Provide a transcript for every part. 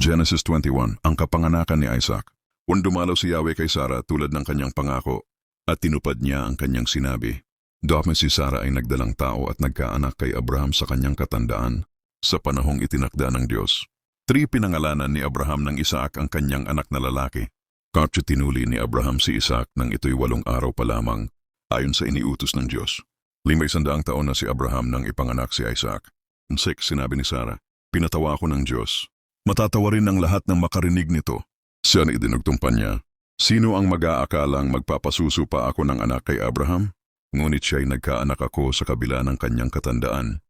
Genesis 21, ang kapanganakan ni Isaac. Dumalaw si Yahweh kay Sarah tulad ng kanyang pangako at tinupad niya ang kanyang sinabi. Dahil si Sarah ay nagdalang tao at nagkaanak kay Abraham sa kanyang katandaan sa panahong itinakda ng Diyos. 3 Pinangalanan ni Abraham ng Isaac ang kanyang anak na lalaki. Katya tinuli ni Abraham si Isaac nang ito'y 8 araw pa lamang ayon sa iniutos ng Diyos. 500 taon na si Abraham nang ipanganak si Isaac. 6 Sinabi ni Sarah, pinatawa ako ng Diyos. Matatawa rin ng lahat ng makarinig nito. Siya na idinugtong niya, sino ang mag-aakalang magpapasuso pa ako ng anak kay Abraham? Ngunit siya'y nagkaanak ako sa kabila ng kanyang katandaan.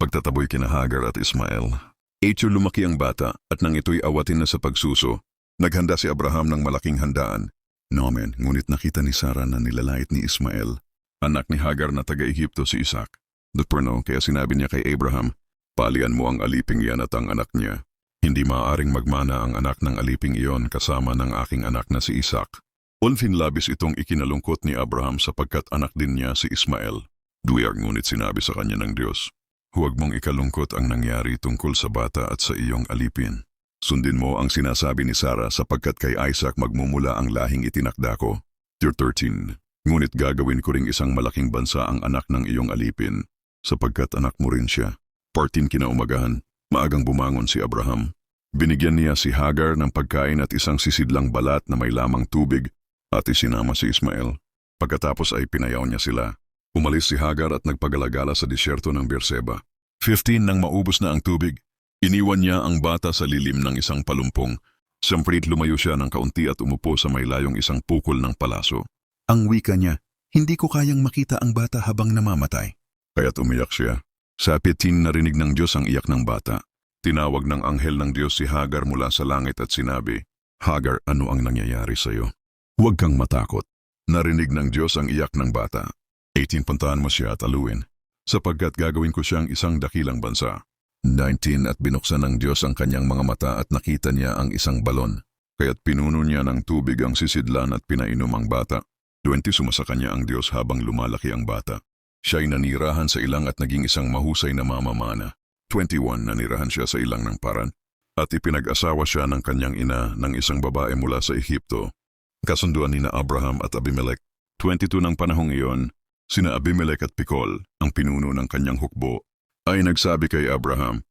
Pagtataboy kina Hagar at Ismael. Lumaki ang bata at nang ito'y awatin na sa pagsuso, naghanda si Abraham ng malaking handaan. Nomen, ngunit nakita ni Sarah na nilalait ni Ismael, anak ni Hagar na taga-Ehipto si Isaac. Dutperno, kaya sinabi niya kay Abraham, palian mo ang aliping iyan at ang anak niya. Hindi maaaring magmana ang anak ng aliping iyon kasama ng aking anak na si Isaac. Labis itong ikinalungkot ni Abraham sapagkat anak din niya si Ismael. Duyag ngunit sinabi sa kanya ng Diyos, huwag mong ikalungkot ang nangyari tungkol sa bata at sa iyong alipin. Sundin mo ang sinasabi ni Sarah sapagkat kay Isaac magmumula ang lahing itinakda ko. 13 Ngunit gagawin ko ring isang malaking bansa ang anak ng iyong alipin, sapagkat anak mo rin siya. 14 Kinaumagahan, maagang bumangon si Abraham. Binigyan niya si Hagar ng pagkain at isang sisidlang balat na may lamang tubig at isinama si Ismael. Pagkatapos ay pinayaw niya sila. Umalis si Hagar at nagpagalagala sa disyerto ng Beerseba. 15 Nang maubos na ang tubig, iniwan niya ang bata sa lilim ng isang palumpong. Samprit lumayo siya ng kaunti at umupo sa may layong isang pukol ng palaso. Ang wika niya, hindi ko kayang makita ang bata habang namamatay. Kaya't umiyak siya. Sa 15 narinig ng Diyos ang iyak ng bata. Tinawag ng anghel ng Diyos si Hagar mula sa langit at sinabi, Hagar, ano ang nangyayari sa iyo? Huwag kang matakot. Narinig ng Diyos ang iyak ng bata. 18 Puntahan mo siya at aluin, sapagkat gagawin ko siyang isang dakilang bansa. 19 At binuksan ng Diyos ang kanyang mga mata at nakita niya ang isang balon. Kaya't pinuno niya ng tubig ang sisidlan at pinainom ang bata. 20 Sumasa kanya ang Diyos habang lumalaki ang bata. Siya'y nanirahan sa ilang at naging isang mahusay na mamamana. 21 Nanirahan siya sa ilang ng Paran at ipinag-asawa siya ng kanyang ina ng isang babae mula sa Ehipto. Kasunduan ni na Abraham at Abimelech. 22 Ng panahong iyon, sina Abimelech at Pikol, ang pinuno ng kanyang hukbo, ay nagsabi kay Abraham,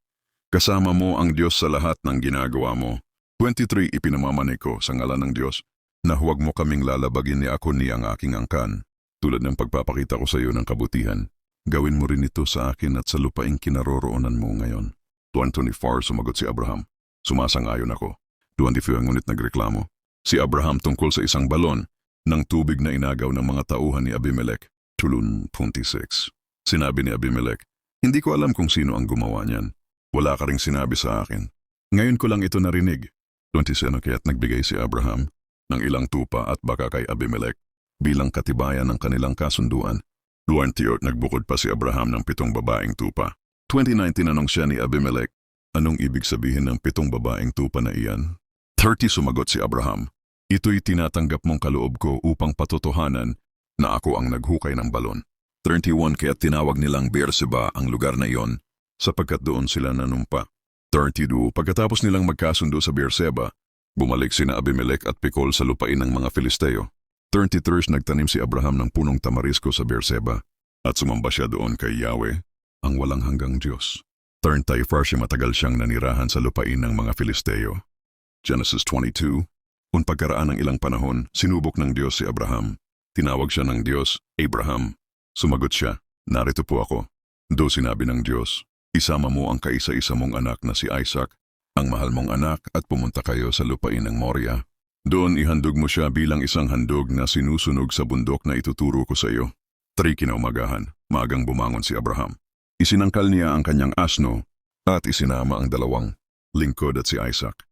kasama mo ang Diyos sa lahat ng ginagawa mo. 23 Ipinamamanay ko sa ngalan ng Diyos na huwag mo kaming lalabagin ni ako ni ang aking angkan. Tulad ng pagpapakita ko sa iyo ng kabutihan, gawin mo rin ito sa akin at sa lupaing kinaroroonan mo ngayon. 24 Sumagot si Abraham, sumasang-ayon ako. 25 Ngunit nagreklamo si Abraham tungkol sa isang balon ng tubig na inagaw ng mga tauhan ni Abimelech. 26 Sinabi ni Abimelech, hindi ko alam kung sino ang gumawa niyan. Wala ka ring sinabi sa akin. Ngayon ko lang ito narinig. 27 Kaya't nagbigay si Abraham ng ilang tupa at baka kay Abimelech bilang katibayan ng kanilang kasunduan. 28 Nagbukod pa si Abraham ng 7 babaeng tupa. 29 Tinanong siya ni Abimelech, anong ibig sabihin ng 7 babaeng tupa na iyan? 30 Sumagot si Abraham, ito'y tinatanggap mong kaloob ko upang patotohanan na ako ang naghukay ng balon. 31 Kaya't tinawag nilang Beerseba ang lugar na iyon sapagkat doon sila nanumpa. 32 Pagkatapos nilang magkasundo sa Beerseba, bumalik sina Abimelech at Pikol sa lupain ng mga Filisteo. 33 Nagtanim si Abraham ng punong tamarisko sa Beerseba at sumamba siya doon kay Yahweh, ang walang hanggang Diyos. 34 Matagal siyang nanirahan sa lupain ng mga Filisteo. Genesis 22 Kung pagkaraan ng ilang panahon, sinubok ng Diyos si Abraham. Tinawag siya ng Diyos, Abraham. Sumagot siya, narito po ako. Do sinabi ng Diyos, isama mo ang kaisa-isa mong anak na si Isaac, ang mahal mong anak at pumunta kayo sa lupain ng Moria. Doon ihandog mo siya bilang isang handog na sinusunog sa bundok na ituturo ko sa iyo. 3 Kinaumagahan, maagang bumangon si Abraham. Isinangkal niya ang kanyang asno at isinama ang 2 lingkod at si Isaac.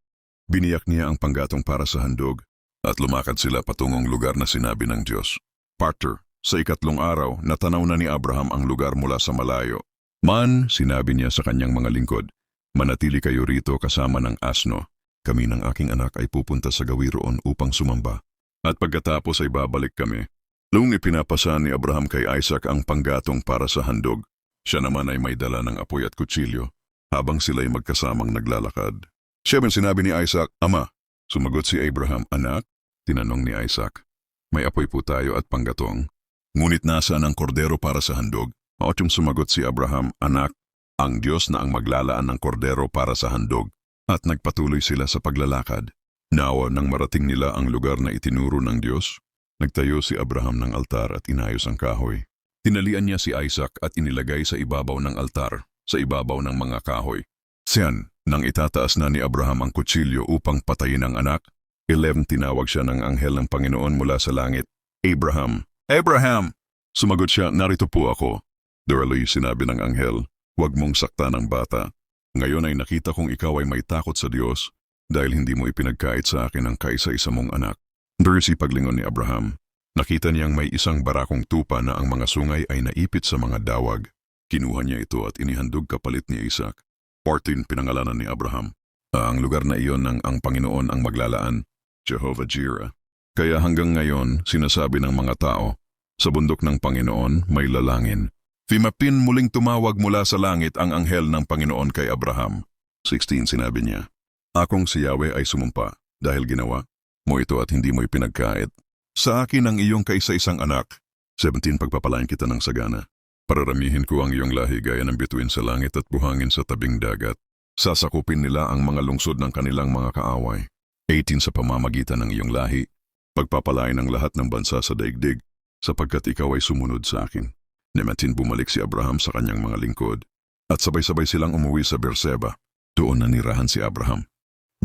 Biniyak niya ang panggatong para sa handog at lumakad sila patungong lugar na sinabi ng Diyos. Partner, sa 3 araw natanaw na ni Abraham ang lugar mula sa malayo. Man, sinabi niya sa kanyang mga lingkod, manatili kayo rito kasama ng asno. Kami ng aking anak ay pupunta sa gawi roon upang sumamba. At pagkatapos ay babalik kami. Nung ipinapasa ni Abraham kay Isaac ang panggatong para sa handog, siya naman ay may dala ng apoy at kutsilyo habang sila'y magkasamang naglalakad. Siyempre sinabi ni Isaac, Ama. Sumagot si Abraham, Anak? Tinanong ni Isaac. May apoy po tayo at panggatong. Ngunit nasaan ang kordero para sa handog? Otyong sumagot si Abraham, Anak, ang Diyos na ang maglalaan ng kordero para sa handog. At nagpatuloy sila sa paglalakad. Nawa nang marating nila ang lugar na itinuro ng Diyos, nagtayo si Abraham ng altar at inayos ang kahoy. Tinalian niya si Isaac at inilagay sa ibabaw ng altar, sa ibabaw ng mga kahoy. Siyan, nang itataas na ni Abraham ang kutsilyo upang patayin ang anak, 11 tinawag siya ng anghel ng Panginoon mula sa langit. Abraham! Abraham! Sumagot siya, narito po ako. Darali sinabi ng anghel, huwag mong saktan ang bata. Ngayon ay nakita kong ikaw ay may takot sa Diyos dahil hindi mo ipinagkait sa akin ang kaisa-isa mong anak. Darisi paglingon ni Abraham. Nakita niyang may isang barakong tupa na ang mga sungay ay naipit sa mga dawag. Kinuha niya ito at inihandog kapalit ni Isaac. 14 pinangalanan ni Abraham. Ang lugar na iyon ng ang Panginoon ang maglalaan, Jehovah Jireh. Kaya hanggang ngayon sinasabi ng mga tao, sa bundok ng Panginoon may lalangin. Fimapin muling tumawag mula sa langit ang anghel ng Panginoon kay Abraham. 16 sinabi niya, Akong si Yahweh ay sumumpa dahil ginawa mo ito at hindi mo ipinagkait. Sa akin ang iyong kaisa-isang anak. 17 pagpapalain kita ng sagana. Pararamihin ko ang iyong lahi gaya ng bituin sa langit at buhangin sa tabing dagat. Sasakupin nila ang mga lungsod ng kanilang mga kaaway. 18 sa pamamagitan ng iyong lahi. Pagpapalain ang lahat ng bansa sa daigdig sapagkat ikaw ay sumunod sa akin. 19 bumalik si Abraham sa kanyang mga lingkod at sabay-sabay silang umuwi sa Beerseba. Doon nanirahan si Abraham.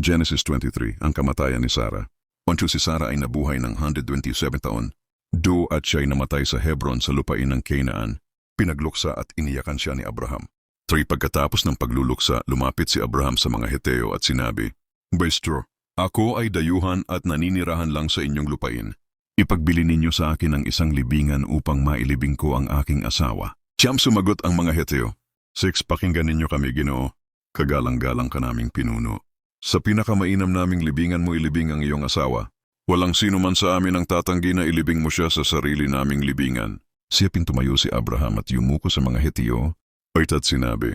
Genesis 23, ang kamatayan ni Sarah. Once si Sarah ay nabuhay ng 127 taon. At siya ay namatay sa Hebron sa lupain ng Canaan. Pinagluksa at iniyakan siya ni Abraham. 3 pagkatapos ng pagluluksa, lumapit si Abraham sa mga Heteo at sinabi, Maestro, ako ay dayuhan at naninirahan lang sa inyong lupain. Ipagbili ninyo sa akin ang isang libingan upang mailibing ko ang aking asawa. Siyam sumagot ang mga Heteo. 6 pakinggan ninyo kami, Ginoo. Kagalang-galang ka naming pinuno. Sa pinakamainam naming libingan mo ilibing ang iyong asawa. Walang sino man sa amin ang tatanggi na ilibing mo siya sa sarili naming libingan. Siyapin tumayo si Abraham at yumuko sa mga Heteo. At sinabi,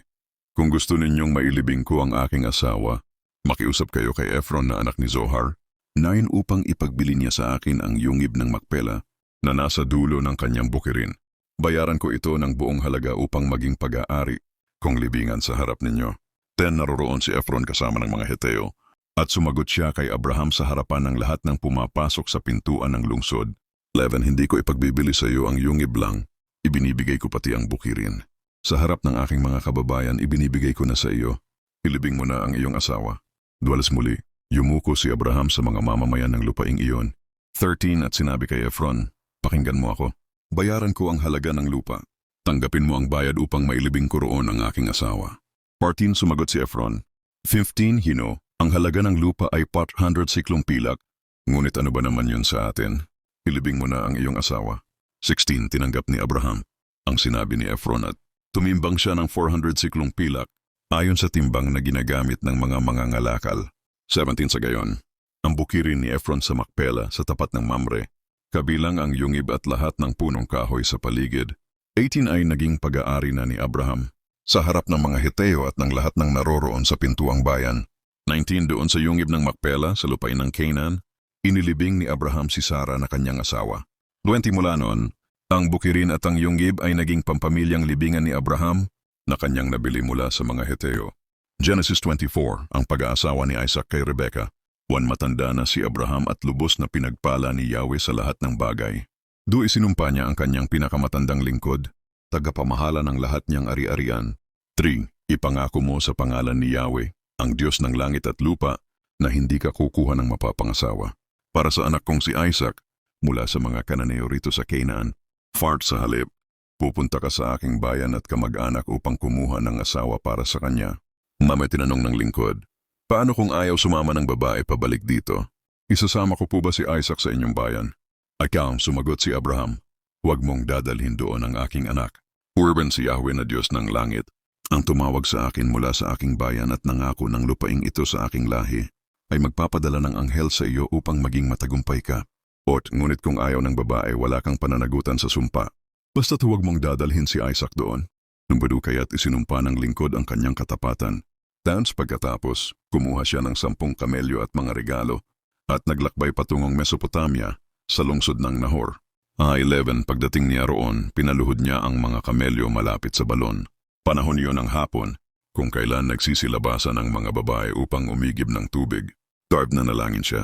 Kung gusto ninyong mailibing ko ang aking asawa, makiusap kayo kay Ephron na anak ni Zohar. 9 upang ipagbili niya sa akin ang yungib ng Makpela na nasa dulo ng kanyang bukirin. Bayaran ko ito ng buong halaga upang maging pag-aari kong libingan sa harap ninyo. 10 naroroon si Ephron kasama ng mga Heteo at sumagot siya kay Abraham sa harapan ng lahat ng pumapasok sa pintuan ng lungsod. 11 Hindi ko ipagbibili sa iyo ang yungib lang, ibinibigay ko pati ang bukirin. Sa harap ng aking mga kababayan ibinibigay ko na sa iyo. Ilibing mo na ang iyong asawa. 12 muli. Yumuko si Abraham sa mga mamamayan ng lupaing iyon. 13 At sinabi kay Ephron, Pakinggan mo ako. Bayaran ko ang halaga ng lupa. Tanggapin mo ang bayad upang mailibing ko roon ang aking asawa. 14 Sumagot si Ephron. 15 Hino, ang halaga ng lupa ay 400 siklong pilak. Ngunit ano ba naman yun sa atin? Ilibing mo na ang iyong asawa. 16 Tinanggap ni Abraham ang sinabi ni Ephron at tumimbang siya ng 400 siklong pilak ayon sa timbang na ginagamit ng mga mangangalakal. 17 Sa gayon, ang bukirin ni Ephron sa Makpela sa tapat ng Mamre, kabilang ang yungib at lahat ng punong kahoy sa paligid. 18 Ay naging pag-aari na ni Abraham sa harap ng mga Heteo at ng lahat ng naroroon sa pintuang bayan. 19 Doon sa yungib ng Makpela sa lupain ng Canaan, inilibing ni Abraham si Sarah na kanyang asawa. 20 Mula noon, ang bukirin at ang yungib ay naging pampamilyang libingan ni Abraham na kanyang nabili mula sa mga Heteo. Genesis 24, ang pag-aasawa ni Isaac kay Rebekah. Matanda na si Abraham at lubos na pinagpala ni Yahweh sa lahat ng bagay. Isinumpa niya ang kanyang pinakamatandang lingkod, tagapamahala ng lahat niyang ari-arian. 3. Ipangako mo sa pangalan ni Yahweh, ang Diyos ng langit at lupa, na hindi ka kukuha ng mapapangasawa. Para sa anak kong si Isaac, mula sa mga Kananeo rito sa Canaan, Fart sa halip, pupunta ka sa aking bayan at kamag-anak upang kumuha ng asawa para sa kanya. May tinanong ng lingkod, paano kung ayaw sumama ng babae pabalik dito? Isasama ko po ba si Isaac sa inyong bayan? Ikaw, sumagot si Abraham, huwag mong dadalhin doon ang aking anak. Urban si Yahweh na Diyos ng langit, ang tumawag sa akin mula sa aking bayan at nangako ng lupaing ito sa aking lahi, ay magpapadala ng anghel sa iyo upang maging matagumpay ka. Ngunit kung ayaw ng babae, wala kang pananagutan sa sumpa. Basta't huwag mong dadalhin si Isaac doon. Nung kaya't isinumpa ng lingkod ang kanyang katapatan. Dance pagkatapos, kumuha siya ng 10 kamelyo at mga regalo at naglakbay patungong Mesopotamia sa lungsod ng Nahor. 11 pagdating niya roon, pinaluhod niya ang mga kamelyo malapit sa balon. Panahon iyon ng hapon, kung kailan nagsisilabasan ang mga babae upang umigib ng tubig. Darb na nalangin siya.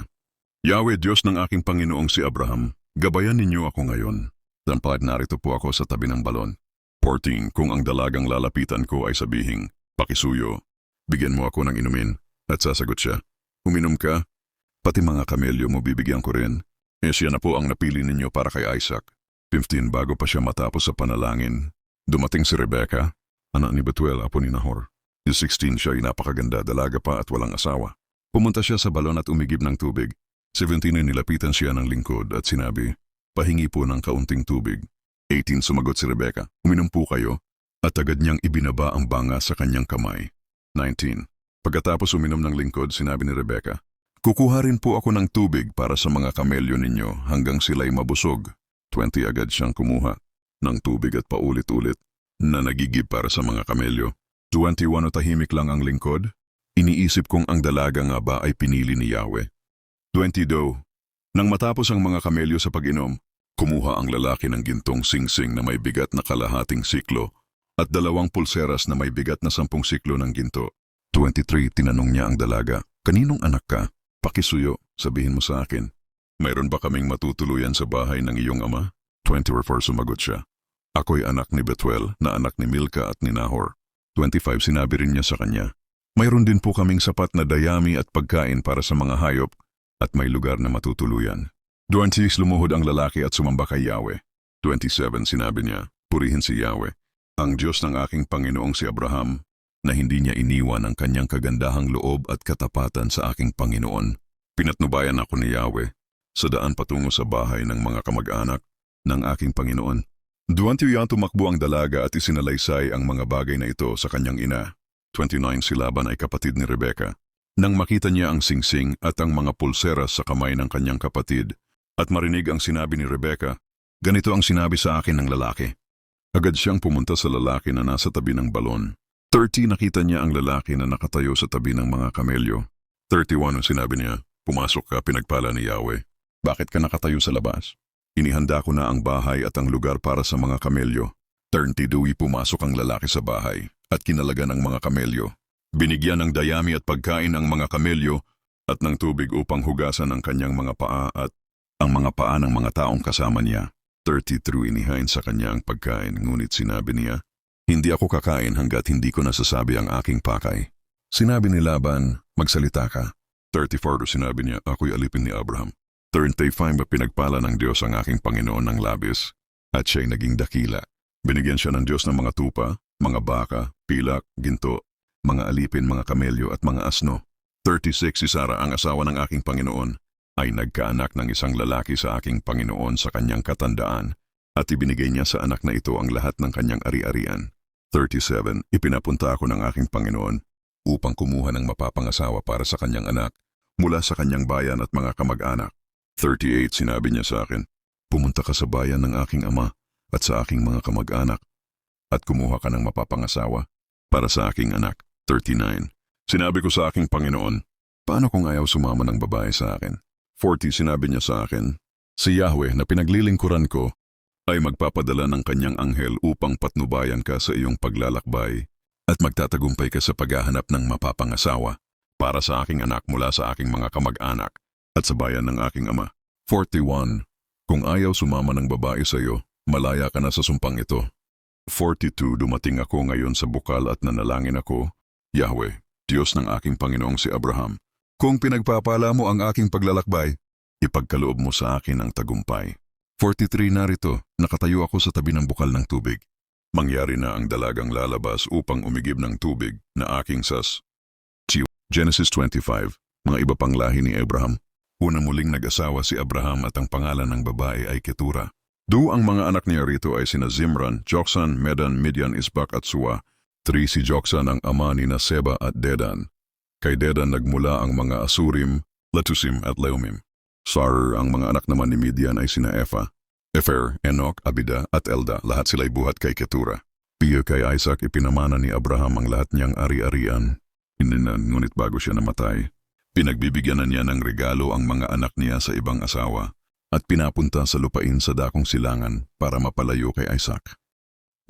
Yahweh, Diyos ng aking Panginoong si Abraham, gabayan ninyo ako ngayon. Dampad narito po ako sa tabi ng balon. 14 Kung ang dalagang lalapitan ko ay sabihing, pakisuyo, bigyan mo ako ng inumin. At sasagot siya, uminom ka, pati mga kamelyo mo bibigyan ko rin. Siya na po ang napili ninyo para kay Isaac. 15 Bago pa siya matapos sa panalangin, dumating si Rebecca, anak ni Betuel, apo ni Nahor. 16 Siya ay napakaganda, dalaga pa at walang asawa. Pumunta siya sa balon at umigib ng tubig. 17 Nilapitan siya ng lingkod at sinabi, pahingi po ng kaunting tubig. 18 Sumagot si Rebecca, uminom po kayo, at agad niyang ibinaba ang banga sa kanyang kamay. 19 Pagkatapos uminom ng lingkod, sinabi ni Rebecca, kukuha rin po ako ng tubig para sa mga kamelyo ninyo hanggang sila'y mabusog. 20 Agad siyang kumuha ng tubig at paulit-ulit na nagigib para sa mga kamelyo. 21 Tahimik lang ang lingkod. Iniisip kong ang dalaga nga ba ay pinili ni Yahweh. 22 Nang matapos ang mga kamelyo sa pag-inom, kumuha ang lalaki ng gintong singsing na may bigat na kalahating siklo at 2 pulseras na may bigat na 10 siklo ng ginto. 23 Tinanong niya ang dalaga, kaninong anak ka? Pakisuyo, sabihin mo sa akin. Mayroon ba kaming matutuluyan sa bahay ng iyong ama? 24 Sumagot siya, ako'y anak ni Betuel na anak ni Milka at ni Nahor. 25 Sinabi rin niya sa kanya, mayroon din po kaming sapat na dayami at pagkain para sa mga hayop at may lugar na matutuluyan. 26 Lumuhod ang lalaki at sumamba kay Yahweh. 27 Sinabi niya, purihin si Yahweh, ang Diyos ng aking Panginoong si Abraham, na hindi niya iniwan ang kanyang kagandahang loob at katapatan sa aking Panginoon. Pinatnubayan ako ni Yahweh sa daan patungo sa bahay ng mga kamag-anak ng aking Panginoon. 28 Tumakbo ang dalaga at isinalaysay ang mga bagay na ito sa kanyang ina. 29 Si Laban ay kapatid ni Rebecca. Nang makita niya ang singsing at ang mga pulseras sa kamay ng kanyang kapatid at marinig ang sinabi ni Rebecca, ganito ang sinabi sa akin ng lalaki. Agad siyang pumunta sa lalaki na nasa tabi ng balon. 30 Nakita niya ang lalaki na nakatayo sa tabi ng mga kamelyo. 31 Sinabi niya, pumasok ka, pinagpala ni Yahweh. Bakit ka nakatayo sa labas? Inihanda ko na ang bahay at ang lugar para sa mga kamelyo. 32 Pumasok ang lalaki sa bahay at kinalaga ng mga kamelyo. Binigyan ng dayami at pagkain ang mga kamelyo at ng tubig upang hugasan ang kanyang mga paa at ang mga paa ng mga taong kasama niya. 33 Inihain sa kanya ang pagkain, ngunit sinabi niya, hindi ako kakain hanggat hindi ko nasasabi ang aking pakay. Sinabi ni Laban, magsalita ka. 34 Sinabi niya, ako'y alipin ni Abraham. 35 Pinagpala ng Diyos ang aking Panginoon ng labis, at siya'y naging dakila. Binigyan siya ng Diyos ng mga tupa, mga baka, pilak, ginto, mga alipin, mga kamelyo at mga asno. 36 Si Sara, ang asawa ng aking Panginoon, ay nagkaanak ng isang lalaki sa aking Panginoon sa kanyang katandaan, at ibinigay niya sa anak na ito ang lahat ng kanyang ari-arian. 37 Ipinapunta ako ng aking Panginoon upang kumuha ng mapapangasawa para sa kanyang anak mula sa kanyang bayan at mga kamag-anak. 38 Sinabi niya sa akin, pumunta ka sa bayan ng aking ama at sa aking mga kamag-anak at kumuha ka ng mapapangasawa para sa aking anak. 39 Sinabi ko sa aking Panginoon, paano kung ayaw sumama ng babae sa akin? 40 Sinabi niya sa akin, si Yahweh na pinaglilingkuran ko ay magpapadala ng kanyang anghel upang patnubayan ka sa iyong paglalakbay at magtatagumpay ka sa paghahanap ng mapapangasawa para sa aking anak mula sa aking mga kamag-anak at sa bayan ng aking ama. 41 Kung ayaw sumama ng babae sa iyo, malaya ka na sa sumpang ito. 42 Dumating ako ngayon sa bukal at nanalangin ako, Yahweh, Diyos ng aking Panginoong si Abraham, kung pinagpapala mo ang aking paglalakbay, ipagkaloob mo sa akin ang tagumpay. 43 Narito, nakatayo ako sa tabi ng bukal ng tubig. Mangyari na ang dalagang lalabas upang umigib ng tubig na aking sas. Genesis 25, mga iba pang lahi ni Abraham. Una muling nag-asawa si Abraham at ang pangalan ng babae ay Ketura. Ang mga anak niya rito ay sina Zimran, Joksan, Medan, Midian, Isbak at Suwa. 3 Si Joksan ang ama ni Seba at Dedan. Kay Dedan nagmula ang mga Asurim, Letusim at Leumim. Sar, ang mga anak naman ni Midian ay sina Efa, Efer, Enoch, Abida at Elda, lahat sila'y buhat kay Ketura. Piyo kay Isaac ipinamana ni Abraham ang lahat niyang ari-arian. Ininan, ngunit bago siya namatay, pinagbibigyan na niya ng regalo ang mga anak niya sa ibang asawa at pinapunta sa lupain sa dakong silangan para mapalayo kay Isaac.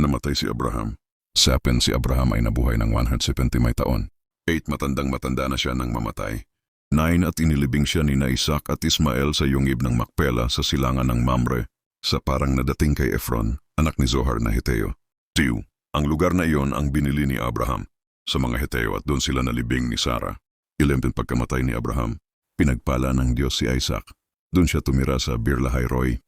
Namatay si Abraham. 7 si Abraham ay nabuhay ng 170 may taon. 8 matandang-matanda na siya nang mamatay. 9 at inilibing siya ni Isaac at Ismael sa yungib ng Macpela sa silangan ng Mamre sa parang nadating kay Efron, anak ni Zohar na Heteo. 2. Ang lugar na iyon ang binili ni Abraham sa mga Heteo at doon sila nalibing ni Sarah. 11 pagkamatay ni Abraham, pinagpala ng Diyos si Isaac. Doon siya tumira sa Beer-lahai-roi.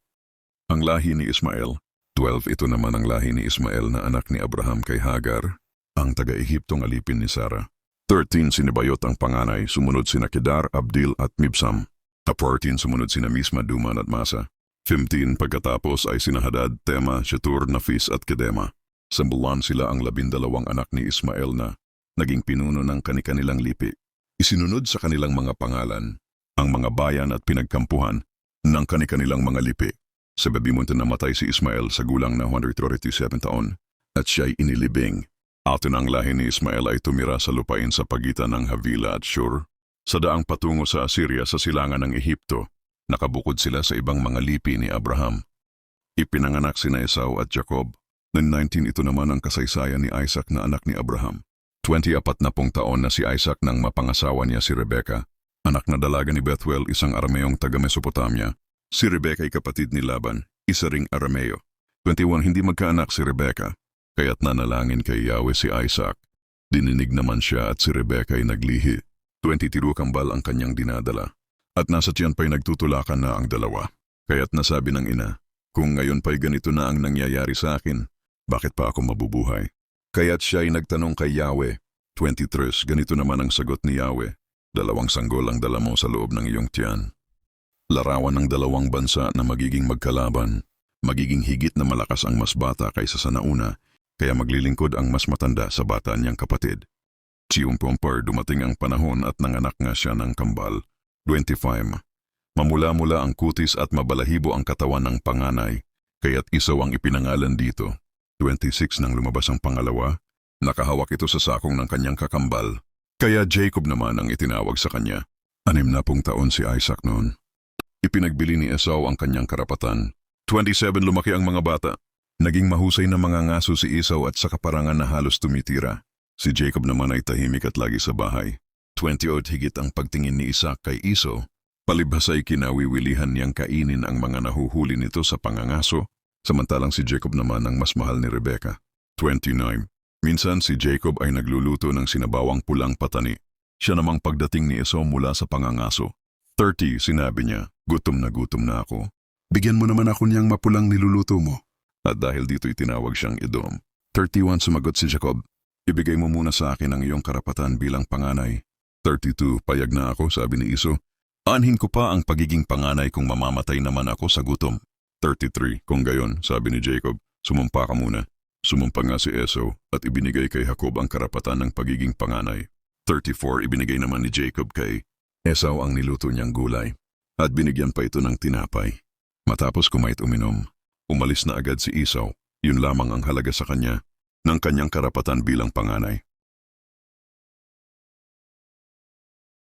Ang lahi ni Ismael. 12 ito naman ang lahi ni Ismael na anak ni Abraham kay Hagar, ang taga-Ehiptong alipin ni Sarah. 13 sinibayot ang panganay, sumunod sina Kedar, Abdil at Mibsam. 14 sumunod sina Misma, Duman at Masa. 15 pagkatapos ay sina Hadad, Tema, Shetur, Nafis at Kedema. 11 sila ang 12 anak ni Ismael na naging pinuno ng kani-kanilang lipi. Isinunod sa kanilang mga pangalan ang mga bayan at pinagkampuhan ng kani-kanilang mga lipi. Sa babimunta namatay si Ismael sa gulang na 137 taon at siya'y inilibing. Atin ang lahi ni Ismael ay tumira sa lupain sa pagitan ng Havila at Shur. Sa daang patungo sa Assyria sa silangan ng Ehipto, nakabukod sila sa ibang mga lipi ni Abraham. Ipinanganak sina Esau at Jacob. Noong 19 ito naman ang kasaysayan ni Isaac na anak ni Abraham. 24 taon na si Isaac nang mapangasawa niya si Rebecca, anak na dalaga ni Bethuel, isang Arameong taga-Mesopotamia. Si Rebecca ay kapatid ni Laban, isa ring Arameo. 21 hindi magkaanak si Rebecca, kaya't nanalangin kay Yahweh si Isaac. Dininig naman siya at si Rebecca ay naglihi. 23 kambal ang kanyang dinadala. At nasa tiyan pa'y nagtutulakan na ang dalawa. Kaya't nasabi ng ina, kung ngayon pa'y ganito na ang nangyayari sa akin, bakit pa ako mabubuhay? Kaya't siya ay nagtanong kay Yahweh. 23 ganito naman ang sagot ni Yahweh, 2 sanggol ang dala mo sa loob ng iyong tiyan. Larawan ng 2 bansa na magiging magkalaban, magiging higit na malakas ang mas bata kaysa sa nauna, kaya maglilingkod ang mas matanda sa bata niyang kapatid. Siyumpomper dumating ang panahon at nanganak nga siya ng kambal. 25. Mamula-mula ang kutis at mabalahibo ang katawan ng panganay, kaya't Isaw ang ipinangalan dito. 26 nang lumabas ang pangalawa, nakahawak ito sa sakong ng kanyang kakambal, kaya Jacob naman ang itinawag sa kanya. 60 taon si Isaac noon. Ipinagbili ni Esau ang kanyang karapatan. 27 lumaki ang mga bata. Naging mahusay na mga ngaso si Esau at sa kaparangan na halos tumitira. Si Jacob naman ay tahimik at lagi sa bahay. 28 higit ang pagtingin ni Isaac kay Esau. Palibhas ay kinawiwilihan niyang kainin ang mga nahuhuli nito sa pangangaso, samantalang si Jacob naman ang mas mahal ni Rebecca. 29. Minsan si Jacob ay nagluluto ng sinabawang pulang patani. Siya namang pagdating ni Esau mula sa pangangaso. 30, sinabi niya, gutom na ako. Bigyan mo naman ako niyang mapulang niluluto mo. At dahil dito itinawag siyang Edom. 31, sumagot si Jacob, ibigay mo muna sa akin ang iyong karapatan bilang panganay. 32, payag na ako, sabi ni Esau. Aanhin ko pa ang pagiging panganay kung mamamatay naman ako sa gutom. 33, kung gayon, sabi ni Jacob, sumumpa ka muna. Sumumpa nga si Esau at ibinigay kay Jacob ang karapatan ng pagiging panganay. 34, ibinigay naman ni Jacob kay Esau ang niluto niyang gulay at binigyan pa ito ng tinapay. Matapos kumait uminom, umalis na agad si Esau, yun lamang ang halaga sa kanya ng kanyang karapatan bilang panganay.